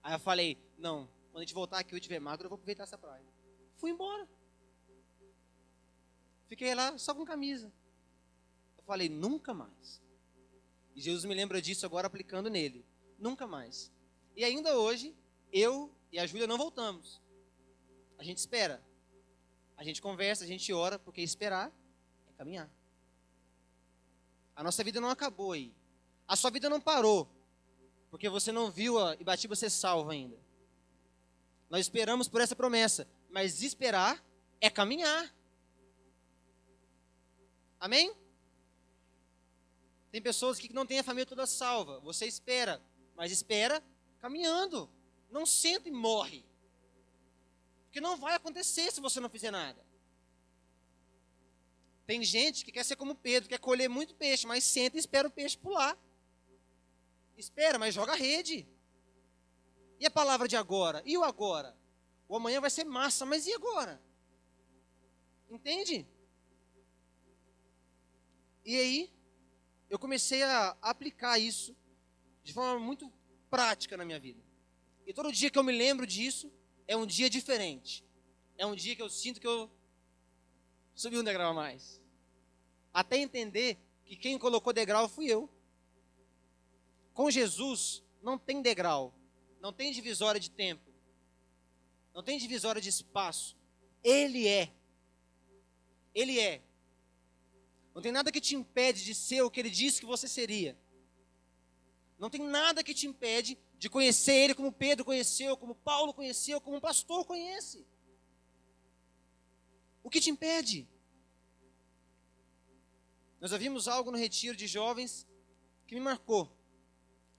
Aí eu falei, não, quando a gente voltar aqui e eu estiver magro, eu vou aproveitar essa praia. Fui embora. Fiquei lá só com camisa. Eu falei, nunca mais. E Jesus me lembra disso agora aplicando nele. Nunca mais. E ainda hoje, eu e a Júlia não voltamos. A gente espera. A gente conversa, a gente ora, porque esperar é caminhar. A nossa vida não acabou aí. A sua vida não parou, porque você não viu a Ibatiba ser salva ainda. Nós esperamos por essa promessa, mas esperar é caminhar. Amém? Tem pessoas que não têm a família toda salva. Você espera, mas espera caminhando. Não senta e morre. Porque não vai acontecer se você não fizer nada. Tem gente que quer ser como Pedro, quer colher muito peixe, mas senta e espera o peixe pular. Espera, mas joga a rede. E a palavra de agora? E o agora? O amanhã vai ser massa, mas e agora? Entende? E aí, eu comecei a aplicar isso de forma muito prática na minha vida. E todo dia que eu me lembro disso, é um dia diferente. É um dia que eu sinto que eu subi um degrau a mais. Até entender que quem colocou degrau fui eu. Com Jesus, não tem degrau. Não tem divisória de tempo. Não tem divisória de espaço. Ele é. Ele é. Não tem nada que te impede de ser o que ele disse que você seria. Não tem nada que te impede de conhecer ele como Pedro conheceu, como Paulo conheceu, como um pastor conhece. O que te impede? Nós ouvimos algo no retiro de jovens que me marcou.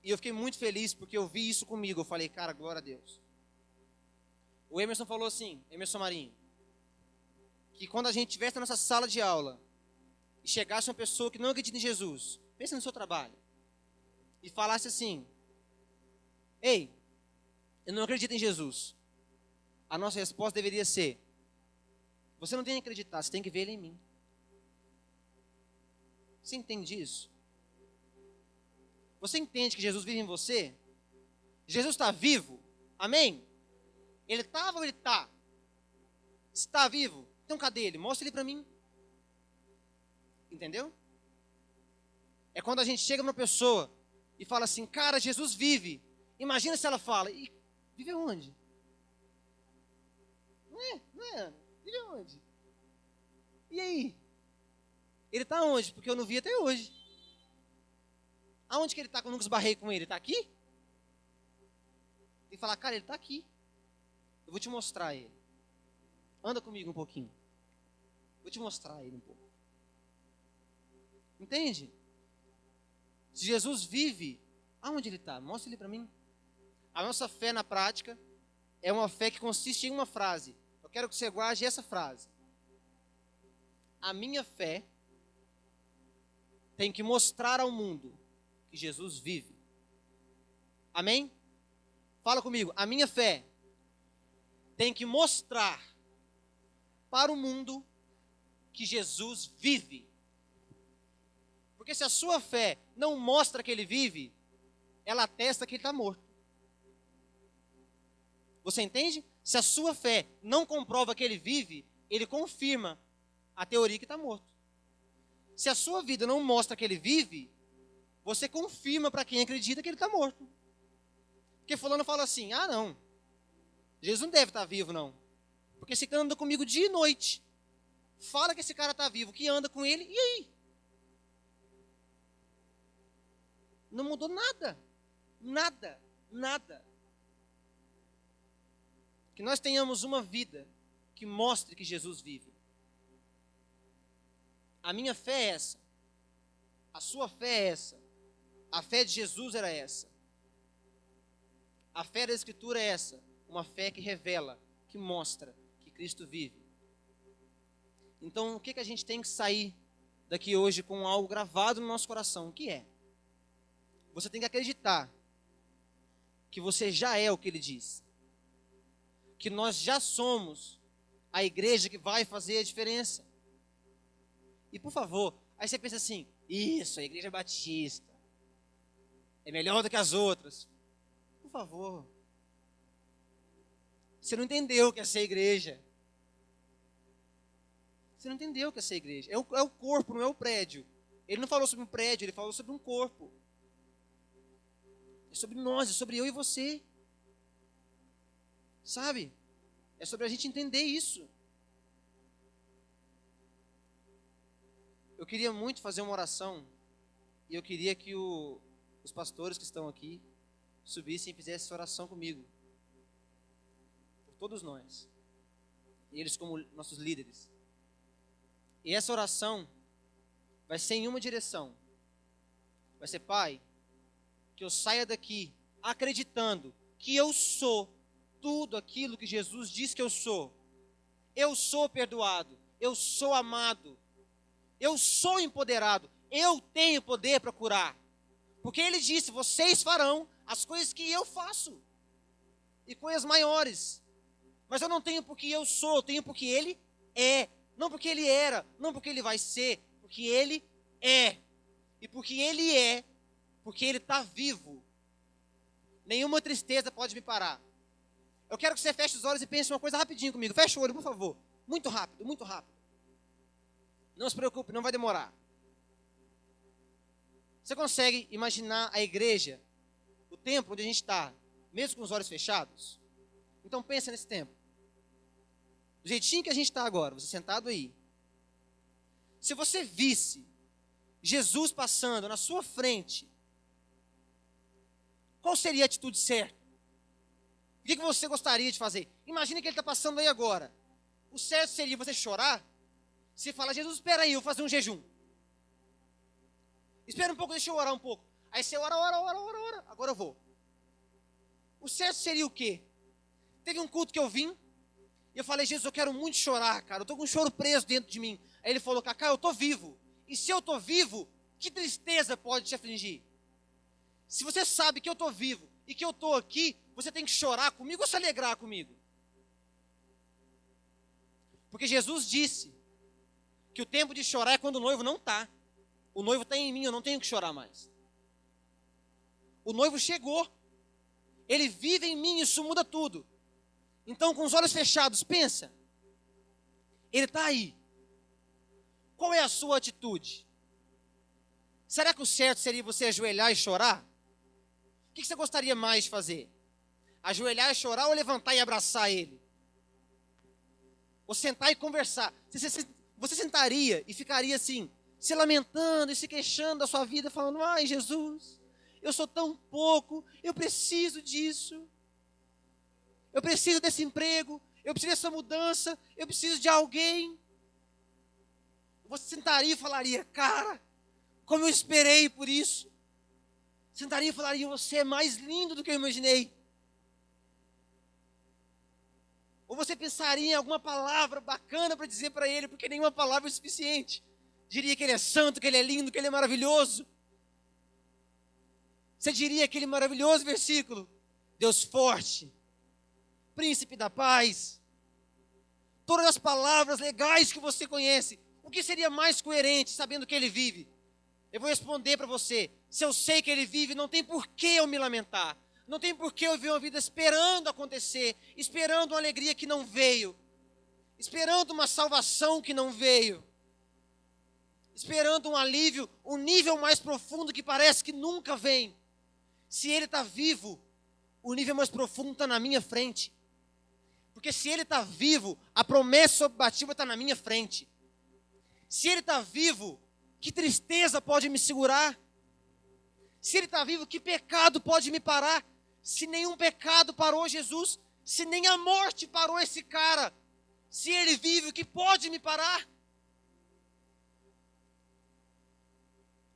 E eu fiquei muito feliz porque eu vi isso comigo. Eu falei, cara, glória a Deus. O Emerson falou assim, Emerson Marinho, que quando a gente estivesse na nossa sala de aula e chegasse uma pessoa que não acredita em Jesus, pensa no seu trabalho, e falasse assim, ei, eu não acredito em Jesus. A nossa resposta deveria ser, você não tem que acreditar, você tem que ver ele em mim. Você entende isso? Você entende que Jesus vive em você? Jesus está vivo? Amém? Ele estava ou ele está? Está vivo? Então cadê ele? Mostra ele para mim. Entendeu? É quando a gente chega numa pessoa e fala assim, cara, Jesus vive. Imagina se ela fala, e vive onde? Não é? Vive onde? E aí? Ele está onde? Porque eu não vi até hoje. Aonde que ele está que eu nunca esbarrei com ele? Está aqui? Tem que falar, cara, ele está aqui. Eu vou te mostrar ele. Anda comigo um pouquinho. Vou te mostrar ele um pouco. Entende? Se Jesus vive, aonde ele está? Mostra ele para mim. A nossa fé na prática é uma fé que consiste em uma frase. Eu quero que você guarde essa frase. A minha fé tem que mostrar ao mundo que Jesus vive. Amém? Fala comigo. A minha fé tem que mostrar para o mundo que Jesus vive. Porque se a sua fé não mostra que ele vive, ela atesta que ele está morto. Você entende? Se a sua fé não comprova que ele vive, ele confirma a teoria que está morto. Se a sua vida não mostra que ele vive, você confirma para quem acredita que ele está morto. Porque fulano fala assim, não, Jesus não deve estar vivo não. Porque esse cara anda comigo dia e noite. Fala que esse cara está vivo, que anda com ele, e aí? Não mudou nada. Nada, nada. Que nós tenhamos uma vida que mostre que Jesus vive. A minha fé é essa. A sua fé é essa. A fé de Jesus era essa. A fé da Escritura é essa. Uma fé que revela, que mostra que Cristo vive. Então, o que a gente tem que sair daqui hoje com algo gravado no nosso coração? O que é? Você tem que acreditar que você já é o que ele diz. Que nós já somos a igreja que vai fazer a diferença. E por favor, aí você pensa assim, isso, a igreja batista é melhor do que as outras. Por favor. Você não entendeu o que é ser igreja. Você não entendeu o que é ser igreja. É o corpo, não é o prédio. Ele não falou sobre um prédio, ele falou sobre um corpo. É sobre nós, é sobre eu e você. Sabe? É sobre a gente entender isso. Eu queria muito fazer uma oração. E eu queria que os pastores que estão aqui subissem e fizessem essa oração comigo. Por todos nós. E eles como nossos líderes. E essa oração vai ser em uma direção. Vai ser, Pai, que eu saia daqui acreditando que eu sou tudo aquilo que Jesus diz que eu sou. Eu sou perdoado, eu sou amado, eu sou empoderado, eu tenho poder para curar. Porque ele disse, vocês farão as coisas que eu faço. E coisas maiores. Mas eu não tenho porque eu sou, eu tenho porque ele é. Não porque ele era, não porque ele vai ser, porque ele é. E porque ele é, porque ele está vivo. Nenhuma tristeza pode me parar. Eu quero que você feche os olhos e pense uma coisa rapidinho comigo. Feche o olho, por favor. Muito rápido, muito rápido. Não se preocupe, não vai demorar. Você consegue imaginar a igreja, o tempo onde a gente está, mesmo com os olhos fechados? Então pensa nesse tempo. Do jeitinho que a gente está agora, você sentado aí. Se você visse Jesus passando na sua frente, qual seria a atitude certa? O que você gostaria de fazer? Imagine que ele está passando aí agora. O certo seria você chorar. Você fala, Jesus, espera aí, eu vou fazer um jejum. Espera um pouco, deixa eu orar um pouco. Aí você ora. Agora eu vou. O certo seria o quê? Teve um culto que eu vim. E eu falei, Jesus, eu quero muito chorar, cara. Eu estou com um choro preso dentro de mim. Aí ele falou, Cacá, eu estou vivo. E se eu estou vivo, que tristeza pode te afligir? Se você sabe que eu estou vivo e que eu estou aqui, você tem que chorar comigo ou se alegrar comigo? Porque Jesus disse que o tempo de chorar é quando o noivo não está. O noivo está em mim, eu não tenho que chorar mais. O noivo chegou. Ele vive em mim, isso muda tudo. Então, com os olhos fechados, pensa. Ele está aí. Qual é a sua atitude? Será que o certo seria você ajoelhar e chorar? O que você gostaria mais de fazer? Ajoelhar e chorar ou levantar e abraçar ele? Ou sentar e conversar? Você sentaria e ficaria assim, se lamentando e se queixando da sua vida, falando, ai Jesus, eu sou tão pouco, eu preciso disso. Eu preciso desse emprego, eu preciso dessa mudança, eu preciso de alguém. Você sentaria e falaria, cara, como eu esperei por isso. Sentaria e falaria, você é mais lindo do que eu imaginei. Ou você pensaria em alguma palavra bacana para dizer para ele, porque nenhuma palavra é suficiente. Diria que ele é santo, que ele é lindo, que ele é maravilhoso. Você diria aquele maravilhoso versículo, Deus forte, príncipe da paz. Todas as palavras legais que você conhece, O que seria mais coerente sabendo que ele vive? Eu vou responder para você. Se eu sei que ele vive, não tem por que eu me lamentar. Não tem por que eu viver uma vida esperando acontecer, esperando uma alegria que não veio, esperando uma salvação que não veio, esperando um alívio, um nível mais profundo que parece que nunca vem. Se ele está vivo, o nível mais profundo está na minha frente. Porque se ele está vivo, a promessa sobre Batseba está na minha frente. Se ele está vivo, que tristeza pode me segurar? Se ele está vivo, que pecado pode me parar? Se nenhum pecado parou Jesus, se nem a morte parou esse cara, se ele vive, o que pode me parar?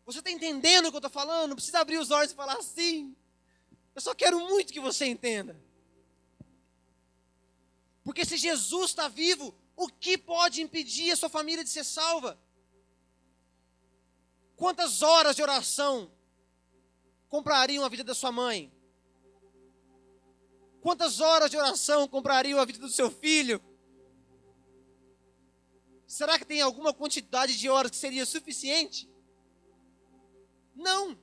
Você está entendendo o que eu estou falando? Não precisa abrir os olhos e falar assim. Eu só quero muito que você entenda. Porque se Jesus está vivo, o que pode impedir a sua família de ser salva? Quantas horas de oração comprariam a vida da sua mãe? Quantas horas de oração comprariam a vida do seu filho? Será que tem alguma quantidade de horas que seria suficiente? Não.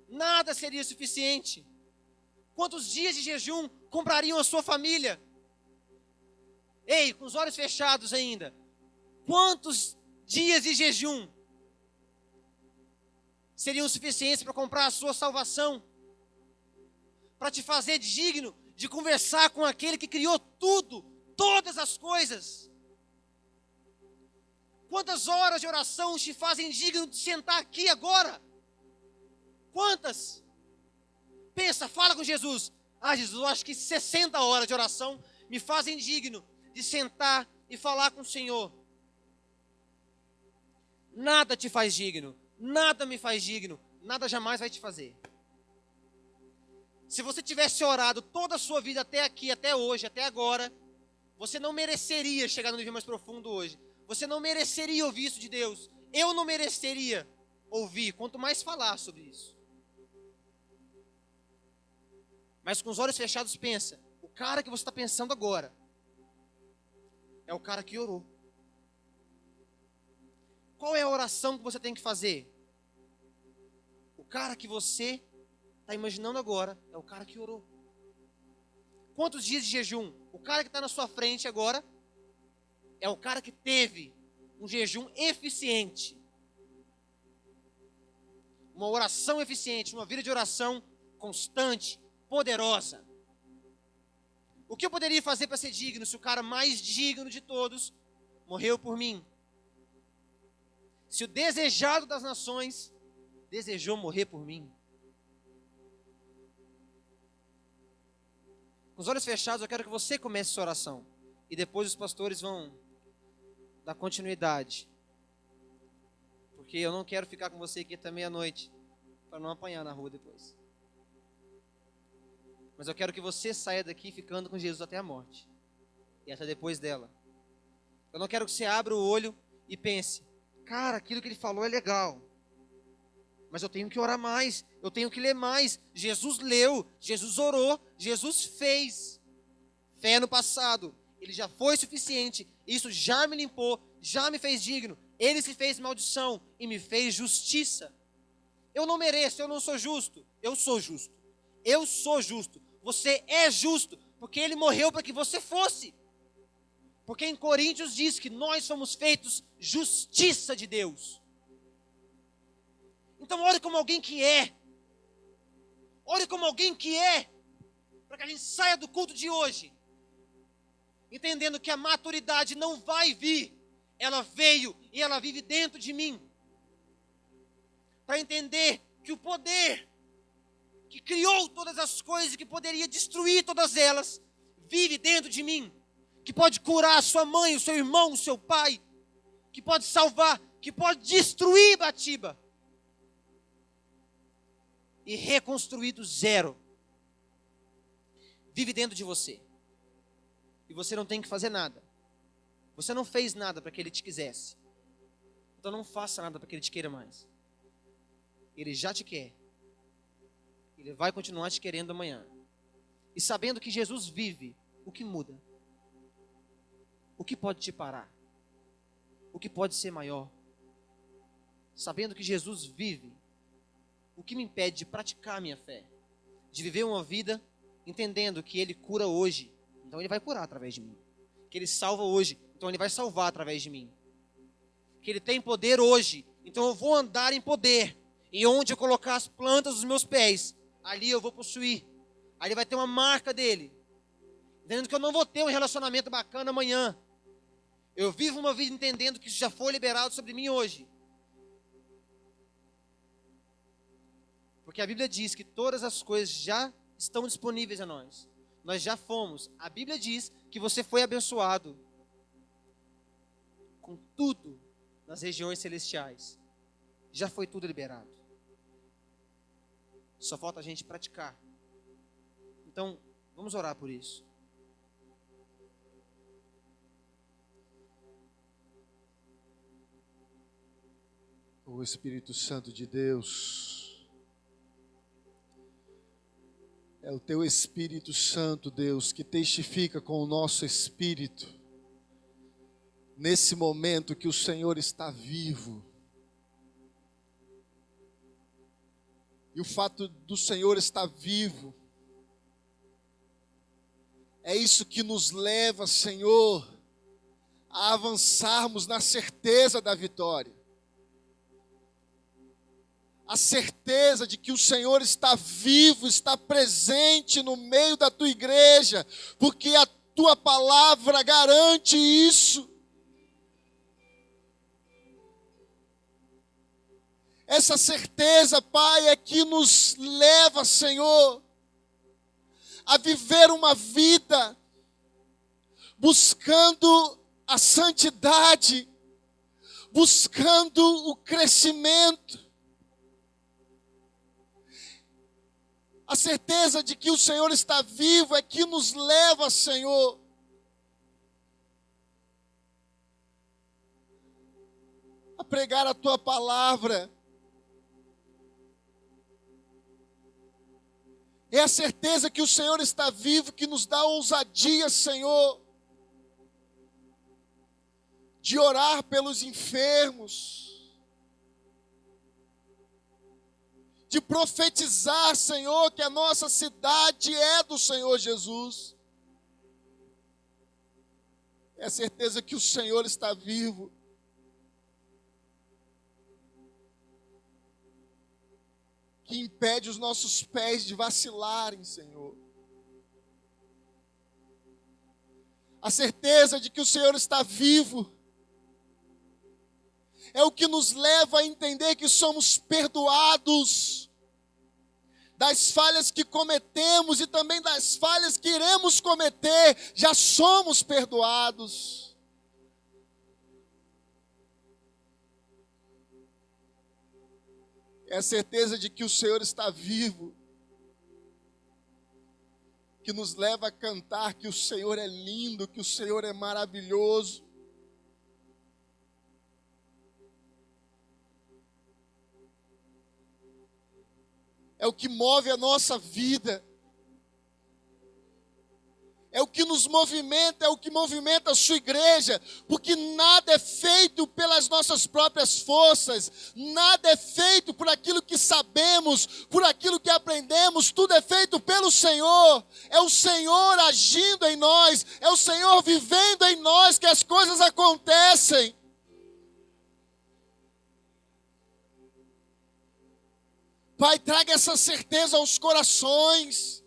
Nada seria suficiente. Quantos dias de jejum comprariam a sua família? Ei, com os olhos fechados ainda. Quantos dias de jejum seriam suficientes para comprar a sua salvação? Para te fazer digno de conversar com aquele que criou tudo, todas as coisas. Quantas horas de oração te fazem digno de sentar aqui agora? Quantas? Pensa, fala com Jesus. Jesus, eu acho que 60 horas de oração me fazem digno de sentar e falar com o Senhor. Nada te faz digno, nada me faz digno, nada jamais vai te fazer. Se você tivesse orado toda a sua vida até aqui, até hoje, até agora, você não mereceria chegar no nível mais profundo hoje. Você não mereceria ouvir isso de Deus. Eu não mereceria ouvir, quanto mais falar sobre isso. Mas com os olhos fechados, pensa. O cara que você está pensando agora é o cara que orou. Qual é a oração que você tem que fazer? O cara que você está imaginando agora é o cara que orou. Quantos dias de jejum? O cara que está na sua frente agora é o cara que teve um jejum eficiente. Uma oração eficiente, uma vida de oração constante, poderosa. O que eu poderia fazer para ser digno se o cara mais digno de todos morreu por mim? Se o desejado das nações desejou morrer por mim? Com os olhos fechados, eu quero que você comece sua oração. E depois os pastores vão dar continuidade. Porque eu não quero ficar com você aqui até meia-noite, para não apanhar na rua depois. Mas eu quero que você saia daqui ficando com Jesus até a morte. E até depois dela. Eu não quero que você abra o olho e pense, cara, aquilo que ele falou é legal. Mas eu tenho que orar mais, eu tenho que ler mais. Jesus leu, Jesus orou, Jesus fez. Fé no passado, ele já foi suficiente. Isso já me limpou, já me fez digno. Ele se fez maldição e me fez justiça. Eu não mereço, eu não sou justo. Eu sou justo. Eu sou justo. Você é justo, porque ele morreu para que você fosse. Porque em Coríntios diz que nós somos feitos justiça de Deus. Então ore como alguém que é. Ore como alguém que é. Para que a gente saia do culto de hoje entendendo que a maturidade não vai vir. Ela veio e ela vive dentro de mim. Para entender que o poder que criou todas as coisas e que poderia destruir todas elas, vive dentro de mim. Que pode curar a sua mãe, o seu irmão, o seu pai. Que pode salvar, que pode destruir Batseba. E reconstruir do zero. Vive dentro de você. E você não tem que fazer nada. Você não fez nada para que ele te quisesse. Então não faça nada para que ele te queira mais. Ele já te quer. Ele vai continuar te querendo amanhã. E sabendo que Jesus vive, o que muda? O que pode te parar? O que pode ser maior? Sabendo que Jesus vive, o que me impede de praticar a minha fé? De viver uma vida entendendo que Ele cura hoje, então Ele vai curar através de mim. Que Ele salva hoje, então Ele vai salvar através de mim. Que Ele tem poder hoje, então eu vou andar em poder. E onde eu colocar as plantas dos meus pés, ali eu vou possuir. Ali vai ter uma marca dele. Entendendo que eu não vou ter um relacionamento bacana amanhã. Eu vivo uma vida entendendo que isso já foi liberado sobre mim hoje. Porque a Bíblia diz que todas as coisas já estão disponíveis a nós. Nós já fomos. A Bíblia diz que você foi abençoado com tudo nas regiões celestiais. Já foi tudo liberado. Só falta a gente praticar. Então, vamos orar por isso. O Espírito Santo de Deus, é o Teu Espírito Santo, Deus, que testifica com o nosso espírito, nesse momento que o Senhor está vivo. E o fato do Senhor estar vivo, é isso que nos leva, Senhor, a avançarmos na certeza da vitória. A certeza de que o Senhor está vivo, está presente no meio da tua igreja, porque a tua palavra garante isso. Essa certeza, Pai, é que nos leva, Senhor, a viver uma vida buscando a santidade, buscando o crescimento. A certeza de que o Senhor está vivo é que nos leva, Senhor, a pregar a Tua palavra. É a certeza que o Senhor está vivo que nos dá ousadia, Senhor, de orar pelos enfermos, de profetizar, Senhor, que a nossa cidade é do Senhor Jesus. É a certeza que o Senhor está vivo. Que impede os nossos pés de vacilarem, Senhor. A certeza de que o Senhor está vivo é o que nos leva a entender que somos perdoados das falhas que cometemos e também das falhas que iremos cometer, já somos perdoados. É a certeza de que o Senhor está vivo, que nos leva a cantar que o Senhor é lindo, que o Senhor é maravilhoso. É o que move a nossa vida. É o que nos movimenta, é o que movimenta a sua igreja, porque nada é feito pelas nossas próprias forças, nada é feito por aquilo que sabemos, por aquilo que aprendemos, tudo é feito pelo Senhor. É o Senhor agindo em nós, é o Senhor vivendo em nós que as coisas acontecem. Pai, traga essa certeza aos corações.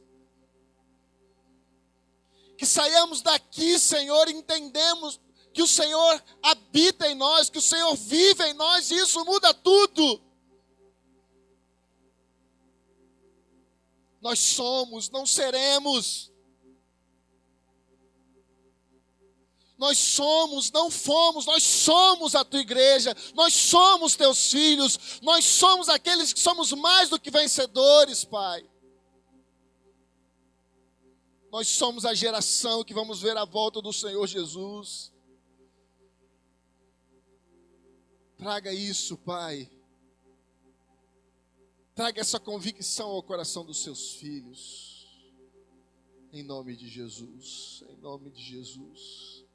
Que saiamos daqui, Senhor, e entendemos que o Senhor habita em nós, que o Senhor vive em nós, e isso muda tudo. Nós somos, não seremos. Nós somos, não fomos, nós somos a tua igreja, nós somos teus filhos, nós somos aqueles que somos mais do que vencedores, Pai. Nós somos a geração que vamos ver a volta do Senhor Jesus. Traga isso, Pai. Traga essa convicção ao coração dos seus filhos. Em nome de Jesus. Em nome de Jesus.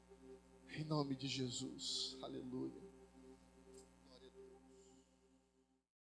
Em nome de Jesus. Aleluia.